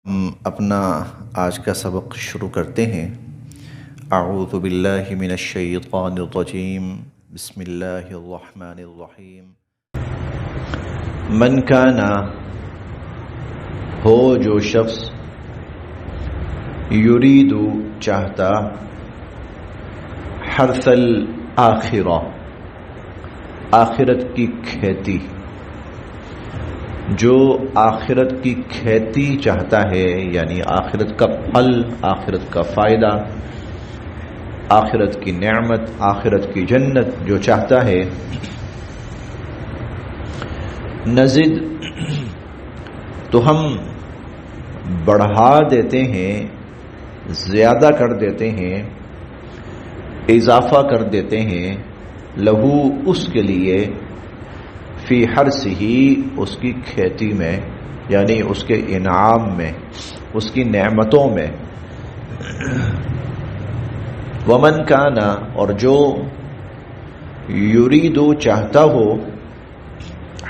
ہم اپنا آج کا سبق شروع کرتے ہیں۔ اعوذ باللہ من الشیطان الرجیم، بسم اللہ الرحمن الرحیم۔ من کانا، ہو جو شخص، یرید چاہتا، حرث الآخرہ آخرت کی کھیتی، جو آخرت کی کھیتی چاہتا ہے، یعنی آخرت کا پھل، آخرت کا فائدہ، آخرت کی نعمت، آخرت کی جنت جو چاہتا ہے، نزد تو ہم بڑھا دیتے ہیں، زیادہ کر دیتے ہیں، اضافہ کر دیتے ہیں، لہو اس کے لیے، فی حرثہ اس کی کھیتی میں، یعنی اس کے انعام میں، اس کی نعمتوں میں۔ ومن کانا، اور جو یریدو چاہتا ہو،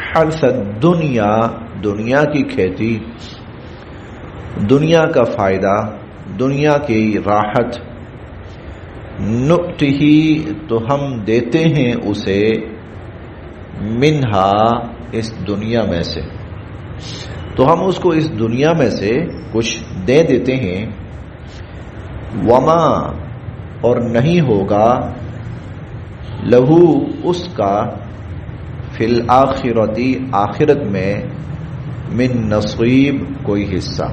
حرث الدنیا دنیا کی کھیتی، دنیا کا فائدہ، دنیا کی راحت، نؤتہ تو ہم دیتے ہیں اسے، منہا اس دنیا میں سے، تو ہم اس کو اس دنیا میں سے کچھ دے دیتے ہیں۔ وما، اور نہیں ہوگا، لہو اس کا، فی الآخرتی آخرت میں، من نصیب کوئی حصہ۔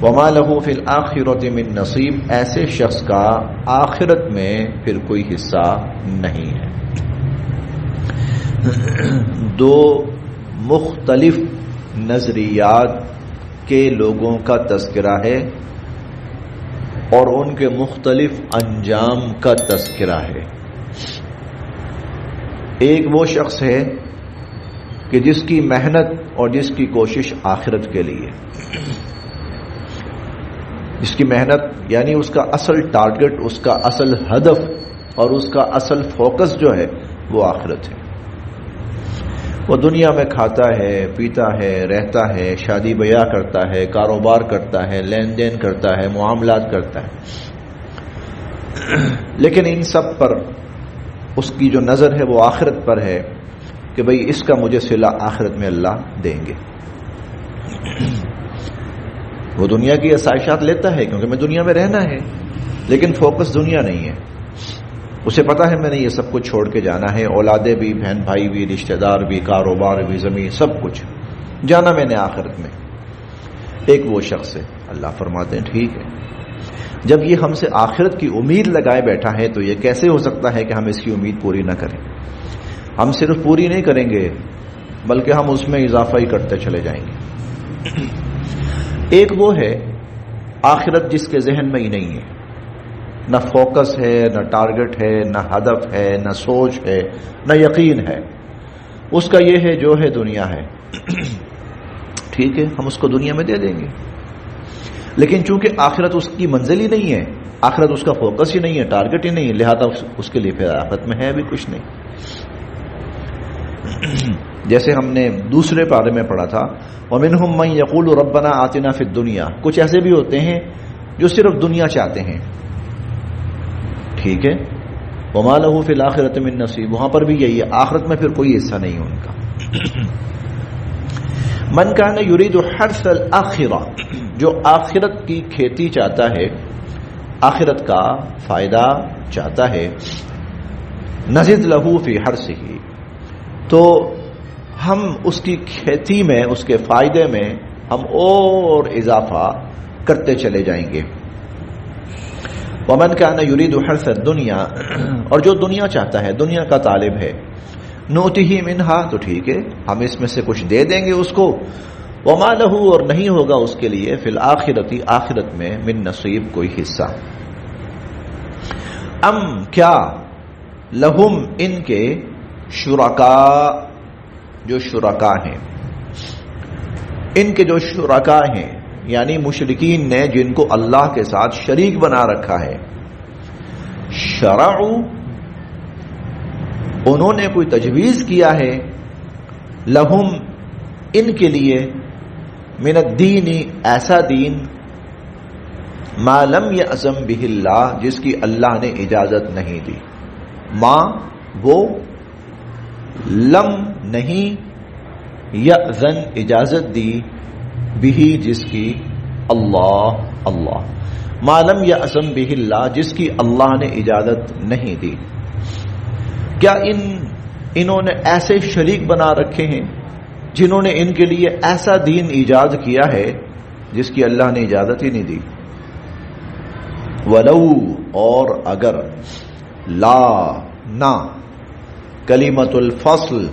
وما لہو فی الآخرۃ من نصیب، ایسے شخص کا آخرت میں پھر کوئی حصہ نہیں ہے۔ دو مختلف نظریات کے لوگوں کا تذکرہ ہے اور ان کے مختلف انجام کا تذکرہ ہے۔ ایک وہ شخص ہے کہ جس کی محنت اور جس کی کوشش آخرت کے لیے، جس کی محنت یعنی اس کا اصل ٹارگٹ، اس کا اصل ہدف اور اس کا اصل فوکس جو ہے وہ آخرت ہے۔ وہ دنیا میں کھاتا ہے، پیتا ہے، رہتا ہے، شادی بیاہ کرتا ہے، کاروبار کرتا ہے، لین دین کرتا ہے، معاملات کرتا ہے، لیکن ان سب پر اس کی جو نظر ہے وہ آخرت پر ہے کہ بھئی اس کا مجھے صلہ آخرت میں اللہ دیں گے۔ وہ دنیا کی آسائشات لیتا ہے کیونکہ میں دنیا میں رہنا ہے، لیکن فوکس دنیا نہیں ہے۔ اسے پتا ہے میں نے یہ سب کچھ چھوڑ کے جانا ہے، اولادیں بھی، بہن بھائی بھی، رشتہ دار بھی، کاروبار بھی، زمین، سب کچھ جانا میں نے آخرت میں۔ ایک وہ شخص ہے، اللہ فرماتے ہیں ٹھیک ہے، جب یہ ہم سے آخرت کی امید لگائے بیٹھا ہے تو یہ کیسے ہو سکتا ہے کہ ہم اس کی امید پوری نہ کریں؟ ہم صرف پوری نہیں کریں گے بلکہ ہم اس میں اضافہ ہی کرتے چلے جائیں گے۔ ایک وہ ہے آخرت جس کے ذہن میں ہی نہیں ہے، نہ فوکس ہے، نہ ٹارگٹ ہے، نہ ہدف ہے، نہ سوچ ہے، نہ یقین ہے، اس کا یہ ہے جو ہے دنیا ہے، ٹھیک ہے ہم اس کو دنیا میں دے دیں گے، لیکن چونکہ آخرت اس کی منزل ہی نہیں ہے، آخرت اس کا فوکس ہی نہیں ہے، ٹارگٹ ہی نہیں ہے، لہذا اس کے لیے پھر آخرت میں ہے بھی کچھ نہیں۔ جیسے ہم نے دوسرے پارے میں پڑھا تھا، وَمِنْهُمْ مَنْ يَقُولُ رَبَّنَا آتِنَا فِي الدُّنْيَا، کچھ ایسے بھی ہوتے ہیں جو صرف دنیا چاہتے ہیں، ٹھیک ہے، وَمَا لَهُ فِي الْآخِرَةِ مِن نَصِيبٍ، وہاں پر بھی یہی ہے، آخرت میں پھر کوئی حصہ نہیں ہے ان کا۔ من کان یرید حرث الآخرہ، جو آخرت کی کھیتی چاہتا ہے، آخرت کا فائدہ چاہتا ہے، نزد لہ فی حرثہ، تو ہم اس کی کھیتی میں، اس کے فائدے میں ہم اور اضافہ کرتے چلے جائیں گے۔ ومن کان یرید حرث الدنیا، اور جو دنیا چاہتا ہے، دنیا کا طالب ہے، نؤتہ منہا، تو ٹھیک ہے ہم اس میں سے کچھ دے دیں گے اس کو، وما لہ، اور نہیں ہوگا اس کے لیے، فی الآخرۃ آخرت میں، من نصیب کوئی حصہ۔ ام کیا، لہم ان کے، شرکاء جو شرکاء ہیں، ان کے جو شرکاء ہیں یعنی مشرکین نے جن کو اللہ کے ساتھ شریک بنا رکھا ہے، شرعوا، انہوں نے کوئی تجویز کیا ہے، لہم ان کے لیے، من الدین ایسا دین ما لم یأذن بہ اللہ جس کی اللہ نے اجازت نہیں دی. ما وہ لم نہیں یأذن اجازت دی بہ جس کی اللہ ما لم یأذن بہ اللہ جس کی اللہ نے اجازت نہیں دی. کیا انہوں نے ایسے شریک بنا رکھے ہیں جنہوں نے ان کے لیے ایسا دین ایجاد کیا ہے جس کی اللہ نے اجازت ہی نہیں دی. ولو اور اگر لا نہ کلمۃ الفصل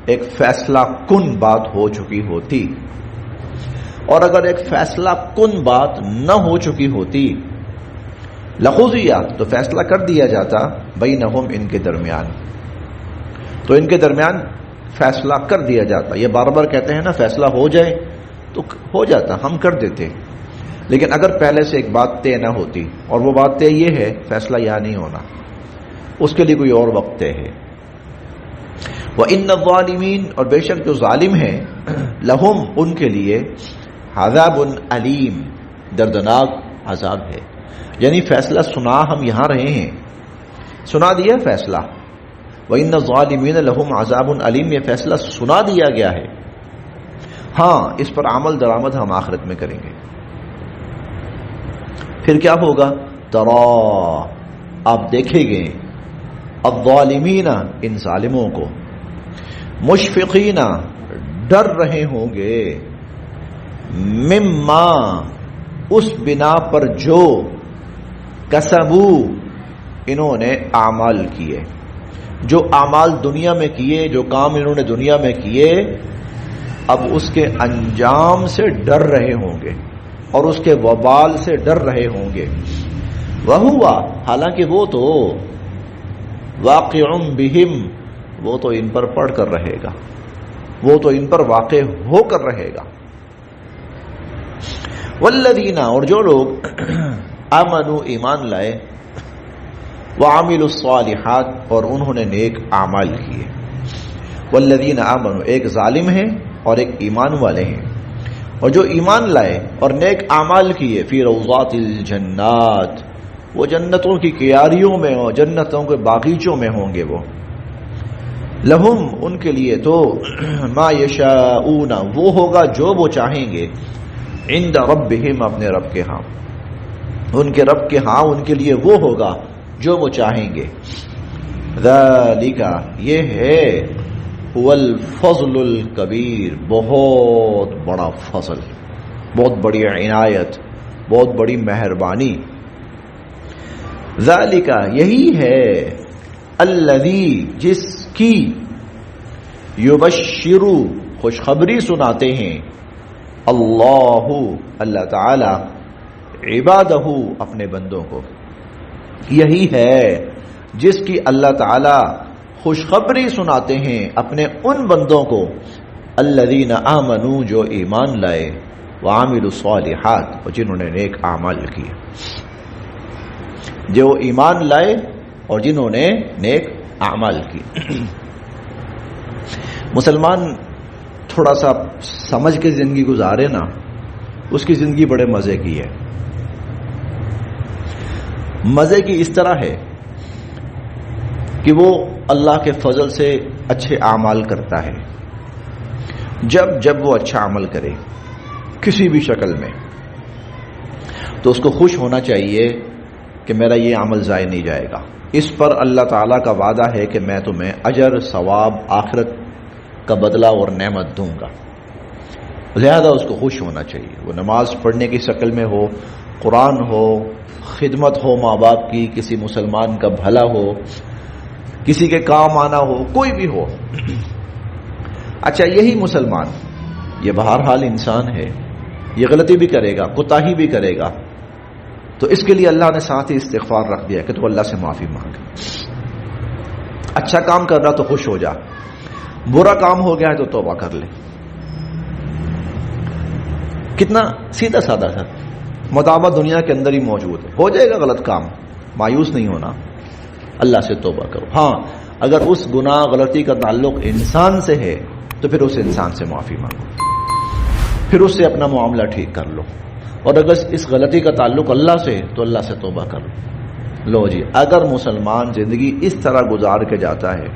ایک فیصلہ کن بات ہو چکی ہوتی، اور اگر ایک فیصلہ کن بات نہ ہو چکی ہوتی لقضی تو فیصلہ کر دیا جاتا بینہم ان کے درمیان، تو ان کے درمیان فیصلہ کر دیا جاتا. یہ بار بار کہتے ہیں نا فیصلہ ہو جائے تو ہو جاتا، ہم کر دیتے. لیکن اگر پہلے سے ایک بات طے نہ ہوتی اور وہ بات طے یہ ہے فیصلہ یہاں نہیں ہونا، اس کے لیے کوئی اور وقت طے ہے. وَإِنَّ الظَّالِمِينَ اور بے شک جو ظالم ہیں لہم ان کے لیے عذاب علیم دردناک عذاب ہے. یعنی فیصلہ سنا ہم یہاں رہے ہیں، سنا دیا فیصلہ. وَإِنَّ الظَّالِمِينَ لَهُمْ عَذَابٌ عَلِيمٌ یہ فیصلہ سنا دیا گیا ہے. ہاں اس پر عمل درآمد ہم آخرت میں کریں گے. پھر کیا ہوگا؟ ترا آپ دیکھیں گے الظالمین ان ظالموں کو مشفقین ڈر رہے ہوں گے مما اس بنا پر جو کسبو انہوں نے اعمال کیے، جو اعمال دنیا میں کیے، جو کام انہوں نے دنیا میں کیے، اب اس کے انجام سے ڈر رہے ہوں گے اور اس کے وبال سے ڈر رہے ہوں گے. وہوا حالانکہ وہ تو واقع بہم وہ تو ان پر پڑھ کر رہے گا، وہ تو ان پر واقع ہو کر رہے گا. والذین اور جو لوگ آمنوا ایمان لائے، وعملوا الصالحات اور انہوں نے نیک اعمال کیے. والذین آمنوا ایک ظالم ہے اور ایک ایمان والے ہیں، اور جو ایمان لائے اور نیک اعمال کیے فی روضات الجنات وہ جنتوں کی کیاریوں میں اور جنتوں کے باغیچوں میں ہوں گے. وہ لہم ان کے لیے تو ما یشاؤون وہ ہوگا جو وہ چاہیں گے، عند ربہم اپنے رب کے ہاں، ان کے رب کے ہاں ان کے لیے وہ ہوگا جو وہ چاہیں گے. ذالک یہ ہے هو الفضل الکبیر بہت بڑا فضل، بہت بڑی عنایت، بہت بڑی مہربانی. ذالک یہی ہے الذی جس کی یبشر خوشخبری سناتے ہیں اللہ تعالی عبادہ اپنے بندوں کو. یہی ہے جس کی اللہ تعالی خوشخبری سناتے ہیں اپنے ان بندوں کو الذین آمنوا جو ایمان لائے، وعملوا الصالحات اور جنہوں نے نیک اعمال کیے. جو ایمان لائے اور جنہوں نے نیک اعمال کیے. مسلمان تھوڑا سا سمجھ کے زندگی گزارے نا، اس کی زندگی بڑے مزے کی ہے. مزے کی اس طرح ہے کہ وہ اللہ کے فضل سے اچھے اعمال کرتا ہے. جب وہ اچھا عمل کرے کسی بھی شکل میں تو اس کو خوش ہونا چاہیے کہ میرا یہ عمل ضائع نہیں جائے گا. اس پر اللہ تعالیٰ کا وعدہ ہے کہ میں تمہیں اجر، ثواب، آخرت کا بدلہ اور نعمت دوں گا. لہذا اس کو خوش ہونا چاہیے. وہ نماز پڑھنے کی شکل میں ہو، قرآن ہو، خدمت ہو ماں باپ کی، کسی مسلمان کا بھلا ہو، کسی کے کام آنا ہو، کوئی بھی ہو. اچھا یہی مسلمان یہ بہرحال انسان ہے، یہ غلطی بھی کرے گا، کوتاہی بھی کرے گا، تو اس کے لیے اللہ نے ساتھ ہی استغفار رکھ دیا کہ تو اللہ سے معافی مانگ. اچھا کام کر رہا تو خوش ہو جا، برا کام ہو گیا ہے تو توبہ کر لے. کتنا سیدھا سادہ تھا. مطابع دنیا کے اندر ہی موجود ہے. ہو جائے گا غلط کام، مایوس نہیں ہونا، اللہ سے توبہ کرو. ہاں اگر اس گناہ غلطی کا تعلق انسان سے ہے تو پھر اس انسان سے معافی مانگو. پھر اس سے اپنا معاملہ ٹھیک کر لو، اور اگر اس غلطی کا تعلق اللہ سے ہے تو اللہ سے توبہ کر لو جی۔ اگر مسلمان زندگی اس طرح گزار کے جاتا ہے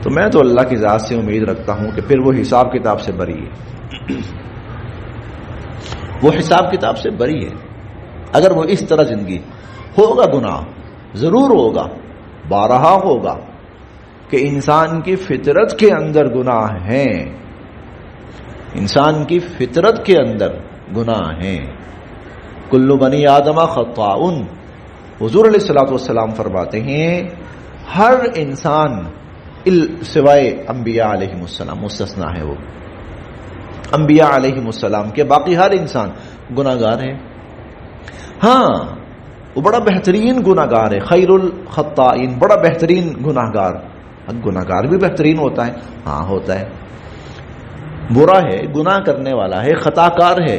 تو میں تو اللہ کی ذات سے امید رکھتا ہوں کہ پھر وہ حساب کتاب سے بری ہے، وہ حساب کتاب سے بری ہے۔ اگر وہ اس طرح زندگی، ہوگا گناہ ضرور ہوگا، بارہا ہوگا کہ انسان کی فطرت کے اندر گناہ ہیں، انسان کی فطرت کے اندر گناہ ہیں۔ کل بنی آدم خطاؤن، حضور علیہ الصلوۃ والسلام فرماتے ہیں ہر انسان سوائے انبیاء علیہم السلام، مستثنا ہے وہ انبیاء علیہم السلام کے، باقی ہر انسان گناہ گار ہے۔ ہاں وہ بڑا بہترین گناہ گار ہے، خیر الخطائین، بڑا بہترین گناہ گار۔ گناہ گار بھی بہترین ہوتا ہے، ہاں ہوتا ہے، برا ہے، گناہ کرنے والا ہے، خطا کار ہے،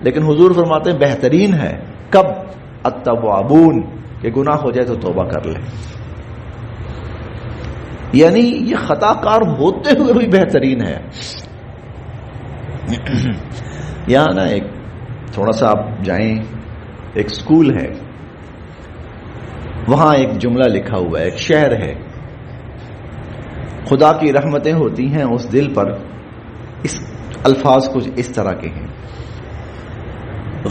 لیکن حضور فرماتے ہیں بہترین ہے کب؟ التوابون، کہ گناہ ہو جائے تو توبہ کر لے، یعنی یہ خطا کار ہوتے ہوئے بھی بہترین ہے۔ یہاں نا ایک تھوڑا سا آپ جائیں، ایک سکول ہے، وہاں ایک جملہ لکھا ہوا ہے، ایک شعر ہے، خدا کی رحمتیں ہوتی ہیں اس دل پر، اس الفاظ کچھ اس طرح کے ہیں،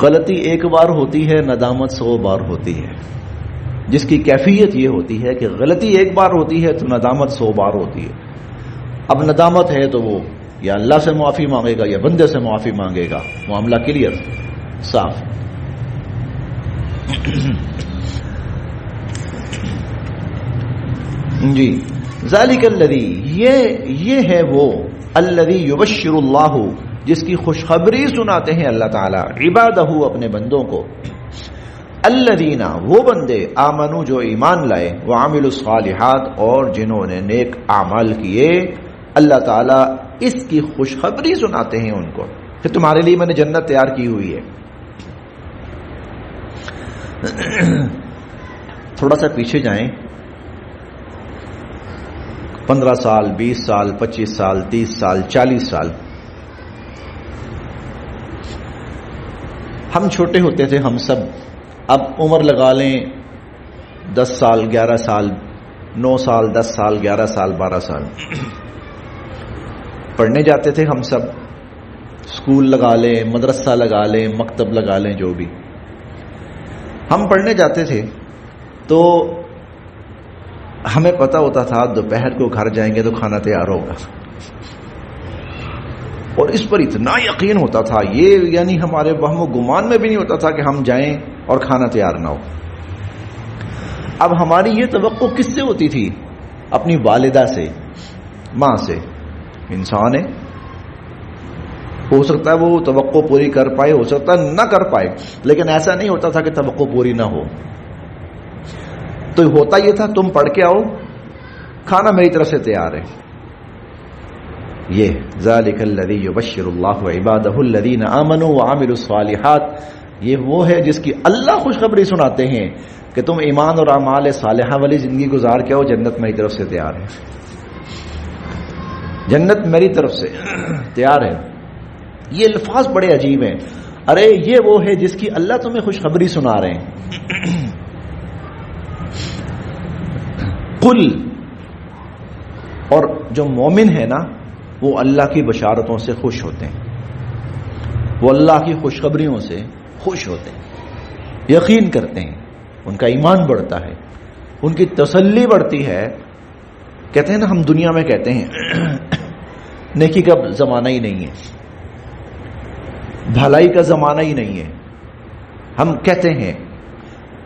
غلطی ایک بار ہوتی ہے، ندامت 100 بار ہوتی ہے۔ جس کی کیفیت یہ ہوتی ہے کہ غلطی ایک بار ہوتی ہے تو ندامت 100 بار ہوتی ہے۔ اب ندامت ہے تو وہ یا اللہ سے معافی مانگے گا یا بندے سے معافی مانگے گا، معاملہ کلیئر صاف۔ جی ذالک الذی، یہ ہے وہ، الذی یبشر اللہ، جس کی خوشخبری سناتے ہیں اللہ تعالی عبادہ، اپنے بندوں کو، الذین، وہ بندے، آمنو، جو ایمان لائے، وعملوا الصالحات، اور جنہوں نے نیک اعمال کیے، اللہ تعالیٰ اس کی خوشخبری سناتے ہیں ان کو کہ تمہارے لیے میں نے جنت تیار کی ہوئی ہے۔ تھوڑا سا پیچھے جائیں، 15 سال، 20 سال، 25 سال، 30 سال، 40 سال، ہم چھوٹے ہوتے تھے ہم سب، اب عمر لگا لیں 10 سال، 11 سال، 9 سال، 10 سال، 11 سال، 12 سال، پڑھنے جاتے تھے ہم سب، اسکول لگا لیں، مدرسہ لگا لیں، مکتب لگا لیں، جو بھی ہم پڑھنے جاتے تھے تو ہمیں پتہ ہوتا تھا دوپہر کو گھر جائیں گے تو کھانا تیار ہوگا، اور اس پر اتنا یقین ہوتا تھا، یہ یعنی ہمارے وہم و گمان میں بھی نہیں ہوتا تھا کہ ہم جائیں اور کھانا تیار نہ ہو۔ اب ہماری یہ توقع کس سے ہوتی تھی؟ اپنی والدہ سے، ماں سے۔ انسان ہے، ہو سکتا ہے وہ توقع پوری کر پائے، ہو سکتا ہے نہ کر پائے، لیکن ایسا نہیں ہوتا تھا کہ توقع پوری نہ ہو۔ تو ہوتا یہ تھا تم پڑھ کے آؤ، کھانا میری طرف سے تیار ہے۔ یہ ذالک الذی یبشر اللہ عبادہ الذین آمنوا وعملوا الصالحات، یہ وہ ہے جس کی اللہ خوشخبری سناتے ہیں کہ تم ایمان اور اعمال صالحہ والی زندگی گزار کے آؤ، جنت میری طرف سے تیار ہے، جنت میری طرف سے تیار ہے۔ یہ الفاظ بڑے عجیب ہیں، ارے یہ وہ ہے جس کی اللہ تمہیں خوشخبری سنا رہے ہیں۔ قل، اور جو مومن ہے نا وہ اللہ کی بشارتوں سے خوش ہوتے ہیں، وہ اللہ کی خوشخبریوں سے خوش ہوتے ہیں، یقین کرتے ہیں، ان کا ایمان بڑھتا ہے، ان کی تسلی بڑھتی ہے۔ کہتے ہیں نا ہم دنیا میں کہتے ہیں نیکی کا زمانہ ہی نہیں ہے، بھلائی کا زمانہ ہی نہیں ہے، ہم کہتے ہیں،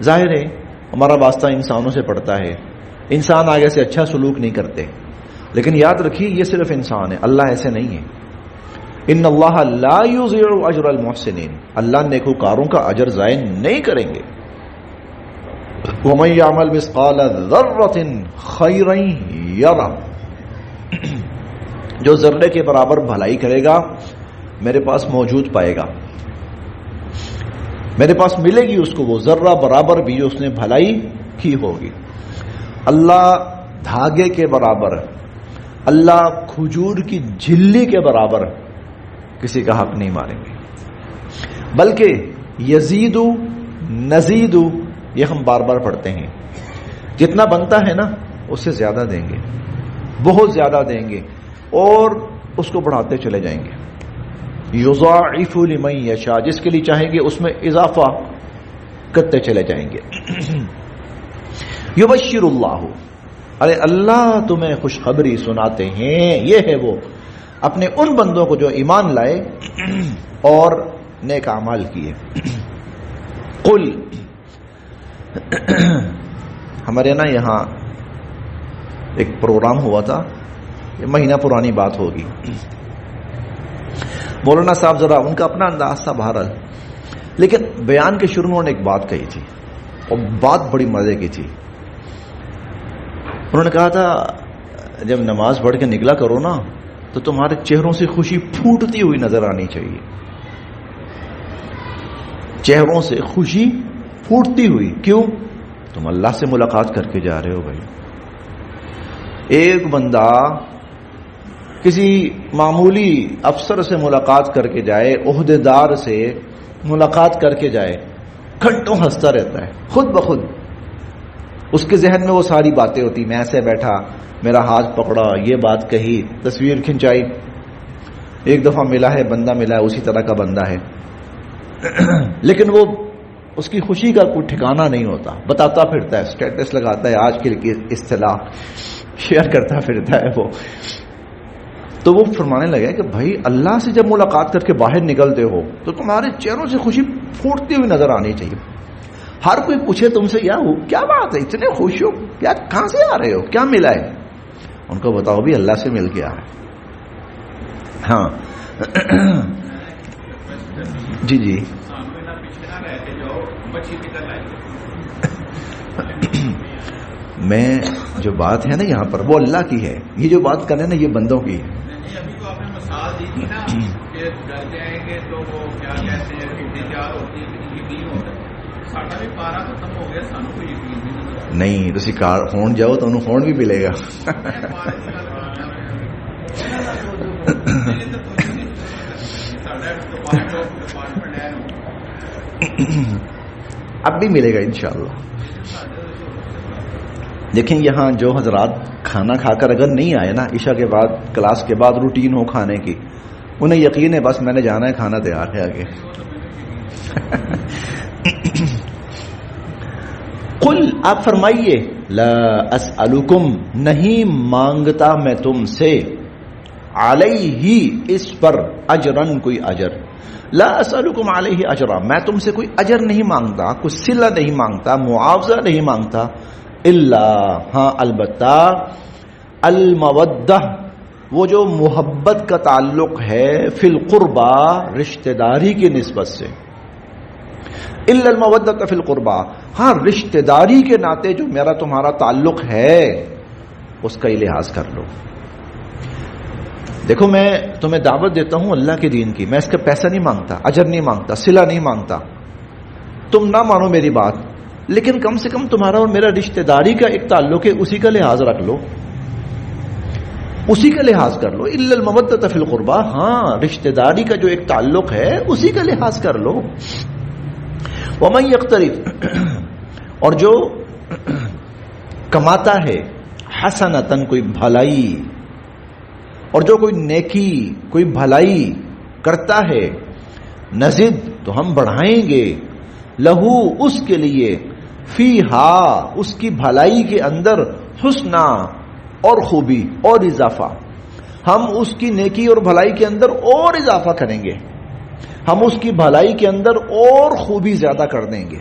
ظاہر ہے ہمارا واسطہ انسانوں سے پڑتا ہے، انسان آگے سے اچھا سلوک نہیں کرتے، لیکن یاد رکھیے یہ صرف انسان ہے، اللہ ایسے نہیں ہے۔ ان اللہ لا یضیع اجر المحسنین، اللہ نیکوکاروں کا اجر ضائع نہیں کریں گے۔ ومن یعمل مثقال ذرۃ خیرا یرہ، جو ذرے کے برابر بھلائی کرے گا میرے پاس موجود پائے گا، میرے پاس ملے گی اس کو وہ ذرہ برابر بھی اس نے بھلائی کی ہوگی۔ اللہ دھاگے کے برابر، اللہ کھجور کی جھلی کے برابر کسی کا حق نہیں ماریں گے، بلکہ یزید نزید، یہ ہم بار بار پڑھتے ہیں، جتنا بنتا ہے نا اس سے زیادہ دیں گے، بہت زیادہ دیں گے، اور اس کو بڑھاتے چلے جائیں گے۔ یضاعف لمن یشاء، جس کے لیے چاہیں گے اس میں اضافہ کرتے چلے جائیں گے۔ یبشر اللہ، ارے اللہ تمہیں خوشخبری سناتے ہیں، یہ ہے وہ اپنے ان بندوں کو جو ایمان لائے اور نیک اعمال کیے۔ قل، ہمارے نا یہاں ایک پروگرام ہوا تھا، یہ مہینہ پرانی بات ہوگی، مولانا صاحب ذرا ان کا اپنا انداز تھا بہرحال، لیکن بیان کے شروع میں انہوں نے ایک بات کہی تھی اور بات بڑی مزے کی تھی۔ انہوں نے کہا تھا جب نماز پڑھ کے نکلا کرو نا تو تمہارے چہروں سے خوشی پھوٹتی ہوئی نظر آنی چاہیے، چہروں سے خوشی پھوٹتی ہوئی۔ کیوں؟ تم اللہ سے ملاقات کر کے جا رہے ہو بھائی۔ ایک بندہ کسی معمولی افسر سے ملاقات کر کے جائے، عہدیدار سے ملاقات کر کے جائے، گھنٹوں ہنستا رہتا ہے خود بخود، اس کے ذہن میں وہ ساری باتیں ہوتی، میں ایسے بیٹھا، میرا ہاتھ پکڑا، یہ بات کہی، تصویر کھنچائی، ایک دفعہ ملا ہے بندہ، ملا ہے اسی طرح کا بندہ ہے، لیکن وہ اس کی خوشی کا کوئی ٹھکانہ نہیں ہوتا، بتاتا پھرتا ہے، اسٹیٹس لگاتا ہے، آج کی اصطلاح شیئر کرتا پھرتا ہے وہ۔ تو وہ فرمانے لگا کہ بھائی اللہ سے جب ملاقات کر کے باہر نکلتے ہو تو تمہارے چہروں سے خوشی پھوٹتی ہوئی نظر آنی چاہیے۔ ہر کوئی پوچھے تم سے کیا بات ہے، اتنے خوش ہو، کیا کہاں سے آ رہے ہو، کیا ملا ہے؟ ان کو بتاؤ بھی اللہ سے مل کے آ رہے۔ ہاں جی جی، میں جو بات ہے نا یہاں پر وہ اللہ کی ہے، یہ جو بات کریں نا یہ بندوں کی ہے۔ ابھی تو آپ نے مثال دی تھی نا کہ ڈر جائیں گے تو وہ کیا کہتے ہیں انتظار ہوتی ہے، یقین ہوتا ہے، ساڈا بھی پارا ختم ہو گیا، سانو کوئی یقین نہیں تسی کار ہون جاؤ تو انہوں فون بھی ملے گا۔ اب بھی ملے گا انشاءاللہ۔ دیکھیں یہاں جو حضرات کھانا کھا کر اگر نہیں آئے نا عشاء کے بعد، کلاس کے بعد روٹین ہو کھانے کی، انہیں یقین ہے بس میں نے جانا ہے، کھانا تیار ہے آگے۔ قل، آپ فرمائیے، لا اسألکم، نہیں مانگتا میں تم سے، علیہ، اس پر، اجرن، کوئی اجر، لا اسألکم علیہ اجرا، میں تم سے کوئی اجر نہیں مانگتا، کوئی صلہ نہیں مانگتا، معاوضہ نہیں مانگتا، الا، ہاں البتہ، المودہ، وہ جو محبت کا تعلق ہے، فی القربہ، رشتہ داری کی نسبت سے، الا المودۃ فی القربہ، ہاں رشتہ داری کے ناطے جو میرا تمہارا تعلق ہے اس کا ہی لحاظ کر لو۔ دیکھو میں تمہیں دعوت دیتا ہوں اللہ کے دین کی، میں اس کا پیسہ نہیں مانگتا، اجر نہیں مانگتا، صلہ نہیں مانگتا، تم نہ مانو میری بات، لیکن کم سے کم تمہارا اور میرا رشتہ داری کا ایک تعلق ہے، اسی کا لحاظ رکھ لو، اسی کا لحاظ کر لو۔ الا المودۃ فی القربہ، ہاں رشتہ داری کا جو ایک تعلق ہے اسی کا لحاظ کر لو۔ ومن یقترف، اور جو کماتا ہے، حسنۃ، کوئی بھلائی، اور جو کوئی نیکی، کوئی بھلائی کرتا ہے، نزد، تو ہم بڑھائیں گے، لہو، اس کے لیے، فیہا، اس کی بھلائی کے اندر، حسنا، اور خوبی اور اضافہ، ہم اس کی نیکی اور بھلائی کے اندر اور اضافہ کریں گے، ہم اس کی بھلائی کے اندر اور خوبی زیادہ کر دیں گے۔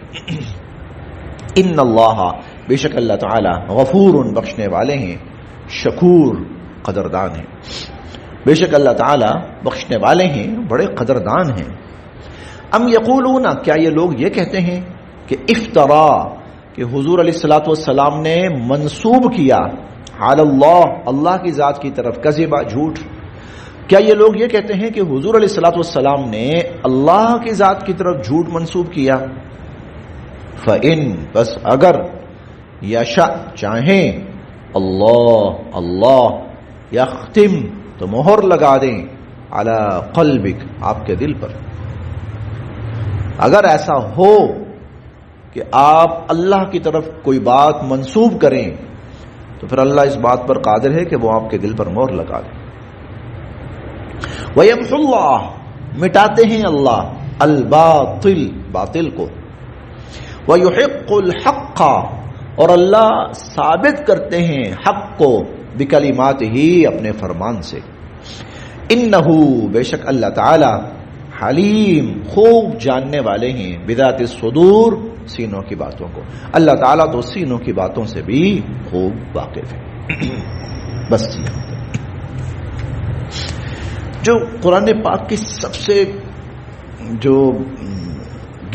ان اللہ، بے شک اللہ تعالی، غفور، بخشنے والے ہیں، شکور، قدردان ہیں، بے شک اللہ تعالی بخشنے والے ہیں، بڑے قدردان ہیں۔ ام یقولون، کیا یہ لوگ یہ کہتے ہیں کہ افترا، کہ حضور علیہ الصلوۃ والسلام نے منسوب کیا، علی اللہ، اللہ کی ذات کی طرف، کذبا، جھوٹ، کیا یہ لوگ یہ کہتے ہیں کہ حضور علیہ الصلوۃ والسلام نے اللہ کی ذات کی طرف جھوٹ منسوب کیا؟ فَإِن، بس اگر، یشاء، چاہیں، اللہ، اللہ، یختم، تو مہر لگا دیں، علی قلبک، آپ کے دل پر. اگر ایسا ہو کہ آپ اللہ کی طرف کوئی بات منسوب کریں تو پھر اللہ اس بات پر قادر ہے کہ وہ آپ کے دل پر مہر لگا دے. وَيَمْحُ اللَّهُ، مٹاتے ہیں اللہ الباطل، باطل کو. وَيُحِقُّ الْحَقَّ، اور اللہ ثابت کرتے ہیں حق کو بکلماتہ، اپنے فرمان سے. انہ، بے شک اللہ تعالی حلیم، خوب جاننے والے ہیں، بذات الصدور، سینوں کی باتوں کو. اللہ تعالیٰ تو سینوں کی باتوں سے بھی خوب واقف ہے. بس جو قرآن پاک کی سب سے جو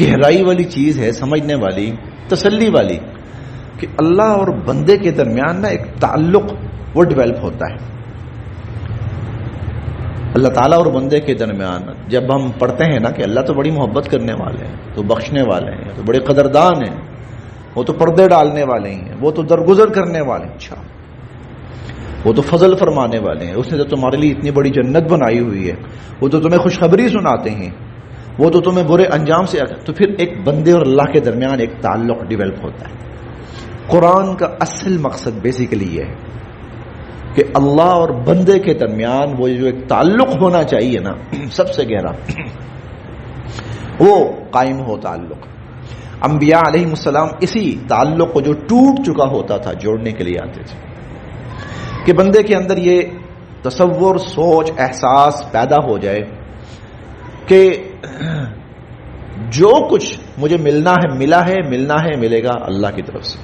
گہرائی والی چیز ہے، سمجھنے والی، تسلی والی، کہ اللہ اور بندے کے درمیان نا ایک تعلق وہ ڈیولپ ہوتا ہے. اللہ تعالیٰ اور بندے کے درمیان جب ہم پڑھتے ہیں نا کہ اللہ تو بڑی محبت کرنے والے ہیں، تو بخشنے والے ہیں، تو بڑے قدردان ہیں، وہ تو پردے ڈالنے والے ہیں، وہ تو درگزر کرنے والے ہیں، اچھا وہ تو فضل فرمانے والے ہیں، اس نے تو تمہارے لیے اتنی بڑی جنت بنائی ہوئی ہے، وہ تو تمہیں خوشخبری سناتے ہیں، وہ تو تمہیں برے انجام سے. تو پھر ایک بندے اور اللہ کے درمیان ایک تعلق ڈیولپ ہوتا ہے. قرآن کا اصل مقصد بیسیکلی یہ ہے کہ اللہ اور بندے کے درمیان وہ جو ایک تعلق ہونا چاہیے نا سب سے گہرا، وہ قائم ہو تعلق. انبیاء علیہ السلام اسی تعلق کو جو ٹوٹ چکا ہوتا تھا جوڑنے کے لیے آتے تھے کہ بندے کے اندر یہ تصور، سوچ، احساس پیدا ہو جائے کہ جو کچھ مجھے ملنا ہے ملا ہے، ملنا ہے ملے گا اللہ کی طرف سے.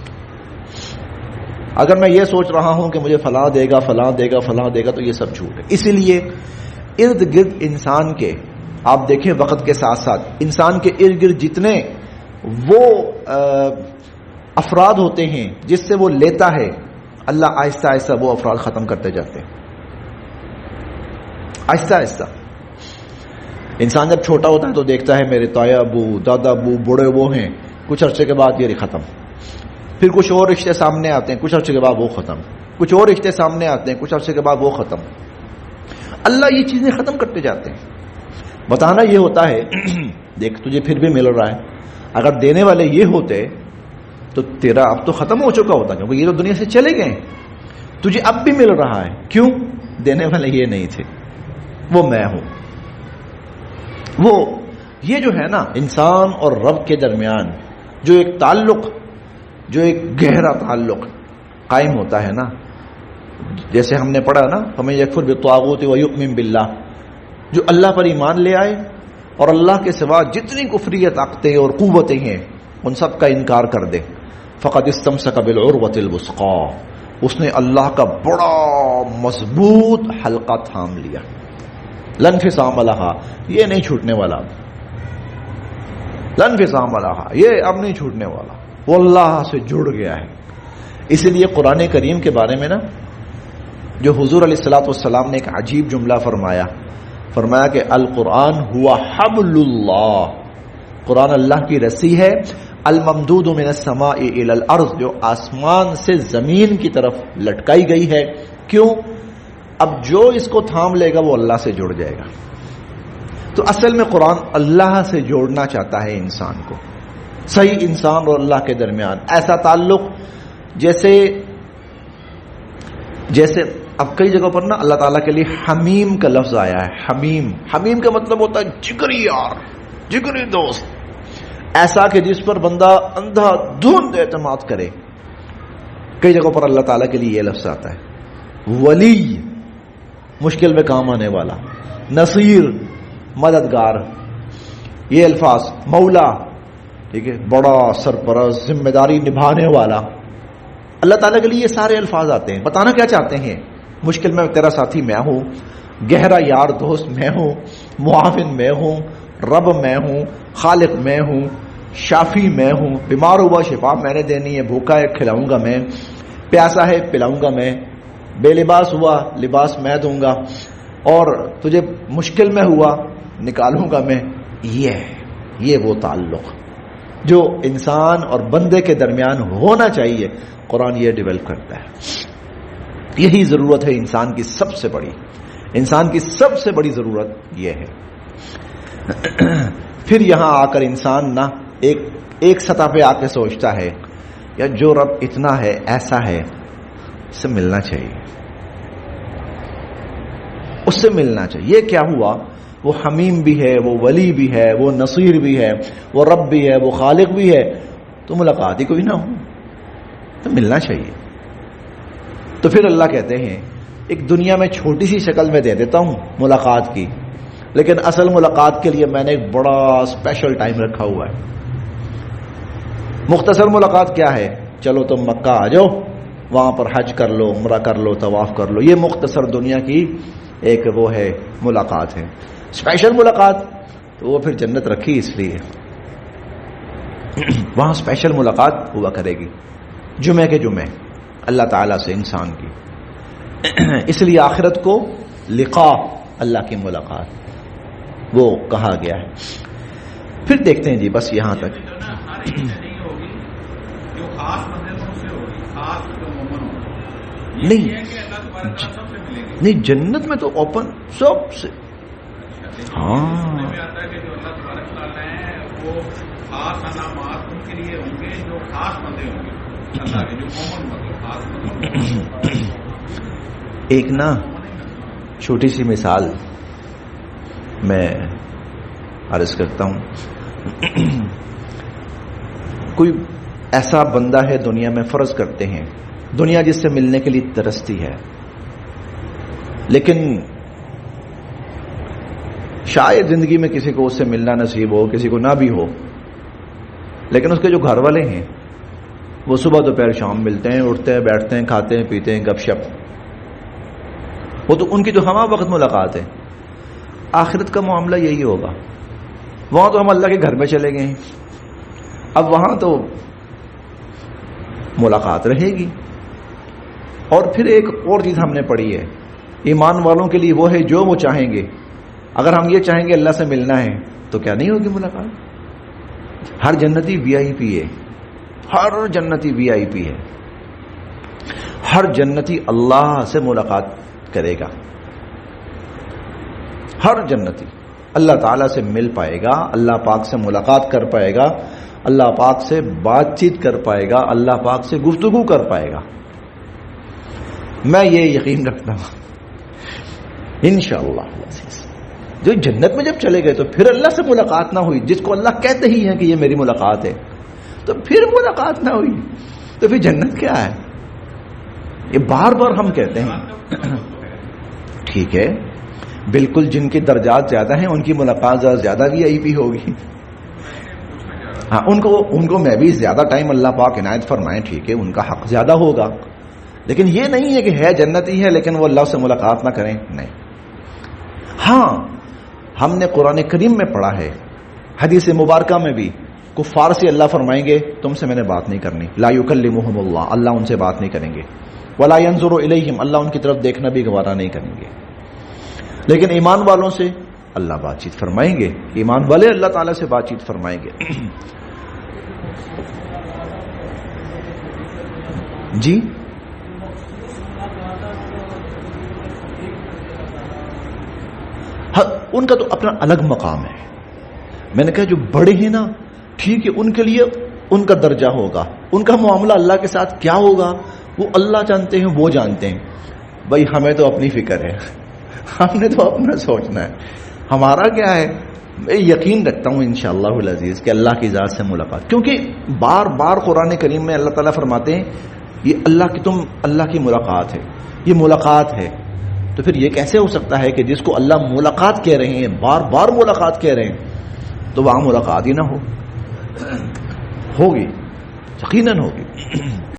اگر میں یہ سوچ رہا ہوں کہ مجھے فلاں دے گا، فلاں دے گا، فلاں دے گا، تو یہ سب جھوٹ ہے. اسی لیے ارد گرد انسان کے، آپ دیکھیں وقت کے ساتھ ساتھ انسان کے ارد گرد جتنے وہ افراد ہوتے ہیں جس سے وہ لیتا ہے، اللہ آہستہ آہستہ وہ افراد ختم کرتے جاتے ہیں. آہستہ آہستہ انسان جب چھوٹا ہوتا ہے تو دیکھتا ہے میرے تایا ابو، دادا ابو، بوڑھے وہ ہیں، کچھ عرصے کے بعد یہ ختم. پھر کچھ اور رشتے سامنے آتے ہیں، کچھ عرصے کے بعد وہ ختم. کچھ اور رشتے سامنے آتے ہیں، کچھ عرصے کے بعد وہ ختم. اللہ یہ چیزیں ختم کرتے جاتے ہیں. بتانا یہ ہوتا ہے دیکھ تجھے پھر بھی مل رہا ہے. اگر دینے والے یہ ہوتے تو تیرا اب تو ختم ہو چکا ہوتا، کیونکہ یہ تو دنیا سے چلے گئے. تجھے اب بھی مل رہا ہے، کیوں؟ دینے والے یہ نہیں تھے، وہ میں ہوں. وہ یہ جو ہے نا انسان اور رب کے درمیان جو ایک تعلق، جو ایک گہرا تعلق قائم ہوتا ہے نا، جیسے ہم نے پڑھا نا فَمَن يَكْفُرْ بِالطَّاغُوتِ وَيُؤْمِن بِاللَّهِ، جو اللہ پر ایمان لے آئے اور اللہ کے سوا جتنی کفری طاقتیں اور قوتیں ہیں ان سب کا انکار کر دے، فَقَدِ اسْتَمْسَكَ بِالْعُرْوَةِ الْوُثْقَىٰ، اس نے اللہ کا بڑا مضبوط حلقہ تھام لیا. لَا انفصام لَهَا، یہ نہیں چھوٹنے والا. لَا انفصام لَهَا، یہ اب نہیں چھوٹنے والا، وہ اللہ سے جڑ گیا ہے. اسی لیے قرآن کریم کے بارے میں نا جو حضور علیہ الصلوۃ والسلام نے ایک عجیب جملہ فرمایا کہ القرآن ہوا حبل اللہ، قرآن اللہ کی رسی ہے، الممدود من السماء الى الارض، جو آسمان سے زمین کی طرف لٹکائی گئی ہے. کیوں؟ اب جو اس کو تھام لے گا وہ اللہ سے جڑ جائے گا. تو اصل میں قرآن اللہ سے جوڑنا چاہتا ہے انسان کو، صحیح انسان اور اللہ کے درمیان ایسا تعلق جیسے اب کئی جگہوں پر نا اللہ تعالیٰ کے لیے حمیم کا لفظ آیا ہے. حمیم کا مطلب ہوتا ہے جگری یار، جگری دوست، ایسا کہ جس پر بندہ اندھا دھند اعتماد کرے. کئی جگہوں پر اللہ تعالیٰ کے لیے یہ لفظ آتا ہے. ولی، مشکل میں کام آنے والا، نصیر، مددگار، یہ الفاظ، مولا، ٹھیک ہے، بڑا سرپرست، ذمہ داری نبھانے والا. اللہ تعالیٰ کے لیے یہ سارے الفاظ آتے ہیں. بتانا کیا چاہتے ہیں؟ مشکل میں تیرا ساتھی میں ہوں، گہرا یار دوست میں ہوں، معاون میں ہوں، رب میں ہوں، خالق میں ہوں، شافی میں ہوں، بیمار ہوا شفا میں نے دینی ہے، بھوکا ہے کھلاؤں گا میں، پیاسا ہے پلاؤں گا میں، بے لباس ہوا لباس میں دوں گا، اور تجھے مشکل میں ہوا نکالوں گا میں. یہ وہ تعلق جو انسان اور بندے کے درمیان ہونا چاہیے، قرآن یہ ڈیولپ کرتا ہے. یہی ضرورت ہے انسان کی سب سے بڑی. انسان کی سب سے بڑی ضرورت یہ ہے. پھر یہاں آ کر انسان نہ ایک سطح پہ آ کے سوچتا ہے یا جو رب اتنا ہے ایسا ہے اس سے ملنا چاہیے، اس سے ملنا چاہیے. یہ کیا ہوا؟ وہ حمیم بھی ہے، وہ ولی بھی ہے، وہ نصیر بھی ہے، وہ رب بھی ہے، وہ خالق بھی ہے، تو ملاقات ہی کوئی نہ ہو تو ملنا چاہیے. تو پھر اللہ کہتے ہیں ایک دنیا میں چھوٹی سی شکل میں دے دیتا ہوں ملاقات کی، لیکن اصل ملاقات کے لیے میں نے ایک بڑا اسپیشل ٹائم رکھا ہوا ہے. مختصر ملاقات کیا ہے؟ چلو تم مکہ آ جاؤ، وہاں پر حج کر لو، عمرہ کر لو، طواف کر لو. یہ مختصر دنیا کی ایک وہ ہے ملاقات ہے. اسپیشل ملاقات تو وہ پھر جنت رکھی اس لیے وہاں اسپیشل ملاقات ہوا کرے گی جمعے کے جمعے اللہ تعالیٰ سے انسان کی. اس لیے آخرت کو لقاء، اللہ کی ملاقات وہ کہا گیا ہے. پھر دیکھتے ہیں جی بس یہاں تک. نہیں جنت میں تو اوپن سب سے. ہاں ایک نا چھوٹی سی مثال میں عرض کرتا ہوں. کوئی ایسا بندہ ہے دنیا میں، فرض کرتے ہیں دنیا جس سے ملنے کے لیے ترستی ہے، لیکن شاید زندگی میں کسی کو اس سے ملنا نصیب ہو، کسی کو نہ بھی ہو، لیکن اس کے جو گھر والے ہیں وہ صبح دوپہر شام ملتے ہیں، اٹھتے ہیں، بیٹھتے ہیں، کھاتے ہیں، پیتے ہیں، گپ شپ. وہ تو ان کی تو ہمہ وقت ملاقات ہے. آخرت کا معاملہ یہی ہوگا. وہاں تو ہم اللہ کے گھر میں چلے گئے ہیں، اب وہاں تو ملاقات رہے گی. اور پھر ایک اور چیز ہم نے پڑھی ہے، ایمان والوں کے لیے وہ ہے جو وہ چاہیں گے. اگر ہم یہ چاہیں گے اللہ سے ملنا ہے تو کیا نہیں ہوگی ملاقات؟ ہر جنتی وی آئی پی ہے، ہر جنتی وی آئی پی ہے. ہر جنتی اللہ سے ملاقات کرے گا. ہر جنتی اللہ تعالیٰ سے مل پائے گا، اللہ پاک سے ملاقات کر پائے گا، اللہ پاک سے بات چیت کر پائے گا، اللہ پاک سے گفتگو کر پائے گا. میں یہ یقین رکھتا ہوں انشاءاللہ. جو جنت میں جب چلے گئے تو پھر اللہ سے ملاقات نہ ہوئی، جس کو اللہ کہتے ہی ہے کہ یہ میری ملاقات ہے، تو پھر ملاقات نہ ہوئی تو پھر جنت کیا ہے؟ یہ بار بار ہم کہتے ہیں. ٹھیک ہے، بالکل جن کے درجات زیادہ ہیں ان کی ملاقات زیادہ وی آئی پی ہوگی. ہاں ان کو میں بھی زیادہ ٹائم اللہ پاک عنایت فرمائیں، ٹھیک ہے، ان کا حق زیادہ ہوگا. لیکن یہ نہیں ہے کہ ہے جنتی ہے لیکن وہ اللہ سے ملاقات نہ کریں، نہیں. ہاں ہم نے قرآن کریم میں پڑھا ہے، حدیث مبارکہ میں بھی، کفار سے اللہ فرمائیں گے تم سے میں نے بات نہیں کرنی. لا یکلمہم اللہ، اللہ ان سے بات نہیں کریں گے. ولا ینظر الیہم، اللہ ان کی طرف دیکھنا بھی گوارا نہیں کریں گے. لیکن ایمان والوں سے اللہ بات چیت فرمائیں گے، ایمان والے اللہ تعالیٰ سے بات چیت فرمائیں گے. جی ان کا تو اپنا الگ مقام ہے. میں نے کہا جو بڑے ہیں نا، ٹھیک ہے، ان کے لیے ان کا درجہ ہوگا، ان کا معاملہ اللہ کے ساتھ کیا ہوگا وہ اللہ جانتے ہیں، وہ جانتے ہیں. بھائی ہمیں تو اپنی فکر ہے، ہم نے تو اپنا سوچنا ہے. ہمارا کیا ہے؟ میں یقین رکھتا ہوں انشاءاللہ العزیز کہ اللہ کی ذات سے ملاقات، کیونکہ بار بار قرآن کریم میں اللہ تعالیٰ فرماتے ہیں یہ اللہ کی ملاقات ہے، یہ ملاقات ہے. تو پھر یہ کیسے ہو سکتا ہے کہ جس کو اللہ ملاقات کہہ رہے ہیں، بار بار ملاقات کہہ رہے ہیں، تو وہاں ملاقات ہی نہ ہوگی؟ یقیناً ہوگی.